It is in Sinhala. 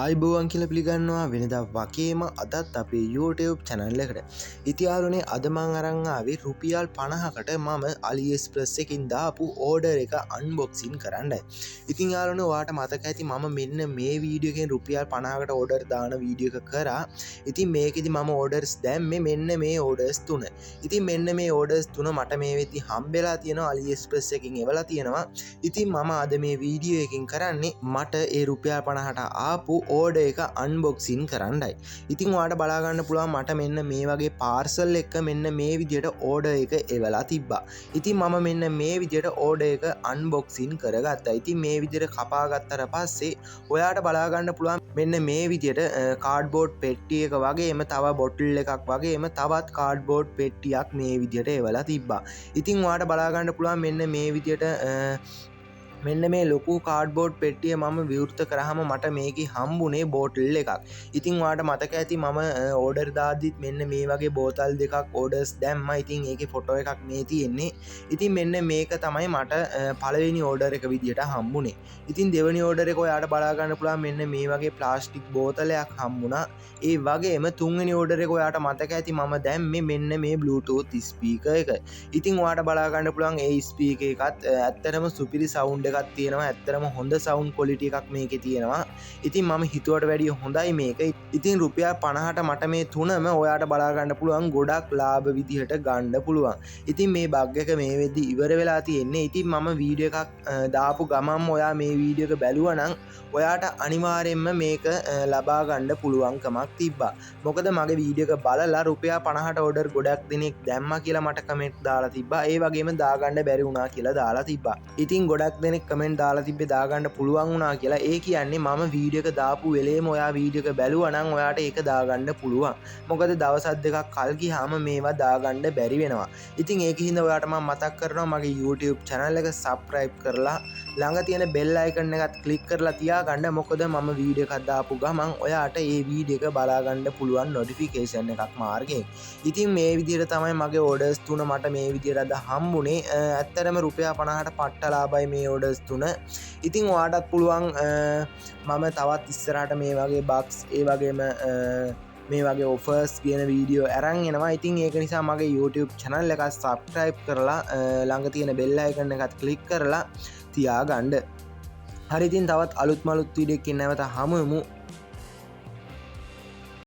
ආයිබෝවන් කියලා පිළිගන්නවා වෙනදා වගේම අදත් අපේ YouTube channel එකට. ඉතින් යාළුවනේ අද මම අරන් ආවේ රුපියල් 50කට මම AliExpress එකකින් දාපු order එක unboxing කරන්නයි. ඉතින් යාළුවනේ ඔයාලට මතක ඇති මම මෙන්න මේ වීඩියෝ එකෙන් රුපියල් 50කට order දාන වීඩියෝ එක කරා. ඉතින් මේකෙදි මම orders දැම්මේ මෙන්න මේ orders තුන. ඉතින් මෙන්න මේ orders තුන මට මේ වෙද්දි හම්බෙලා තියෙනවා AliExpress එකකින් එවලා තියෙනවා. ඉතින් මම අද මේ වීඩියෝ එකකින් කරන්නේ මට ඒ රුපියල් 50ට ආපු ඕඩර් එක අන්බොක්සින් කරන්නයි. ඉතින් ඔයාලට බලා ගන්න පුළුවන් මට මෙන්න මේ වගේ පාර්සල් එක මෙන්න මේ විදිහට ඕඩර් එක එවලා තිබ්බා. ඉතින් මම මෙන්න මේ විදිහට ඕඩර් එක අන්බොක්සින් කරගත්තා. ඉතින් මේ විදිහට කපා ගත්තට පස්සේ ඔයාලට බලා ගන්න පුළුවන් මෙන්න මේ විදිහට කාඩ්බෝඩ් පෙට්ටියක වගේම තව බොටල් එකක් වගේම තවත් කාඩ්බෝඩ් පෙට්ටියක් මේ විදිහට එවලා තිබ්බා. ඉතින් ඔයාලට බලා ගන්න පුළුවන් මෙන්න මේ විදිහට මෙන්න මේ ලොකු කාඩ්බෝඩ් පෙට්ටිය මම විවෘත කරාම මට මේකේ හම්බුනේ බෝටල් එකක්. ඉතින් ඔයාලට මතක ඇති මම ඕඩර් දාද්දිත් මෙන්න මේ වගේ බෝතල් දෙකක් ඕඩර්ස් දැම්මා. ඉතින් ඒකේ ෆොටෝ එකක් මේ තියෙන්නේ. ඉතින් මෙන්න මේක තමයි මට පළවෙනි ඕඩර් එක විදියට හම්බුනේ. ඉතින් දෙවෙනි ඕඩර් එක ඔයාලට බලා ගන්න පුළුවන් මෙන්න මේ වගේ ප්ලාස්ටික් බෝතලයක් හම්බුණා. ඒ වගේම තුන්වෙනි ඕඩර් එක ඔයාලට මතක ඇති මම දැම්මේ මෙන්න මේ Bluetooth ස්පීකර් එක. ඉතින් ඔයාලට බලා ගන්න පුළුවන් ඒ ස්පීකර් එකත් ඇත්තටම සුපිරි සවුන්ඩ් එකක් තියෙනවා. ඇත්තටම හොඳ සවුන්ඩ් ක්වොලිටි එකක් මේකේ තියෙනවා. ඉතින් මම හිතුවට වැඩිය හොඳයි මේක. ඉතින් රුපියල් 50ට මට මේ තුනම ඔයාලට බලා ගන්න පුළුවන් ගොඩක් ලාභ විදිහට ගන්න පුළුවන්. ඉතින් මේ බග් එක මේ වෙද්දි ඉවර වෙලා තියෙන්නේ. ඉතින් මම වීඩියෝ එකක් දාපු ගමන්ම ඔයා මේ වීඩියෝ එක බැලුවා නම් ඔයාට අනිවාර්යෙන්ම මේක ලබා ගන්න පුළුවන්කමක් තිබ්බා. මොකද මගේ වීඩියෝ එක බලලා රුපියල් 50ට ඕඩර් ගොඩක් දෙනෙක් දැම්මා කියලා මට කමෙන්ට් දාලා තිබ්බා. ඒ වගේම දාගන්න බැරි වුණා කියලා දාලා තිබ්බා. ඉතින් ගොඩක් දෙනෙක් කමෙන්ට් දාලා තිබ්බේ දාගන්න පුළුවන් වුණා කියලා. ඒ කියන්නේ මම වීඩියෝ එක දාපු වෙලේම ඔයා වීඩියෝ එක බැලුවා නම් ඔයාට ඒක දාගන්න පුළුවන්. මොකද දවස් දෙකක් කල් ගියාම මේවා දාගන්න බැරි වෙනවා. ඉතින් ඒකින්ද ඔයාට මම මතක් කරනවා මගේ YouTube channel එක subscribe කරලා ළඟ තියෙන bell icon එකත් click කරලා තියාගන්න. මොකද මම වීඩියෝ එකක් දාපු ගමන් ඔයාට ඒ වීඩියෝ එක බලා ගන්න පුළුවන් notification එකක් මාර්ගයෙන්. ඉතින් මේ විදිහට තමයි මගේ orders තුන මට මේ විදිහට අද හම්බුනේ. ඇත්තටම රුපියල් 50ට පට්ට ලාභයි මේ orders තුන. ඉතින් ඔයාටත් පුළුවන් මම තවත් ඉස්සරහට මේ වගේ bugs ඒ වගේම මේ වගේ offers කියන වීඩියෝ අරන් එනවා. ඉතින් ඒක නිසා මගේ YouTube channel එක subscribe කරලා ළඟ තියෙන bell icon එකත් click කරලා තියාගන්න. හරි ඉතින් තවත් අලුත් මලුත් වීඩියෝ එකකින් නැවත හමු වෙමු.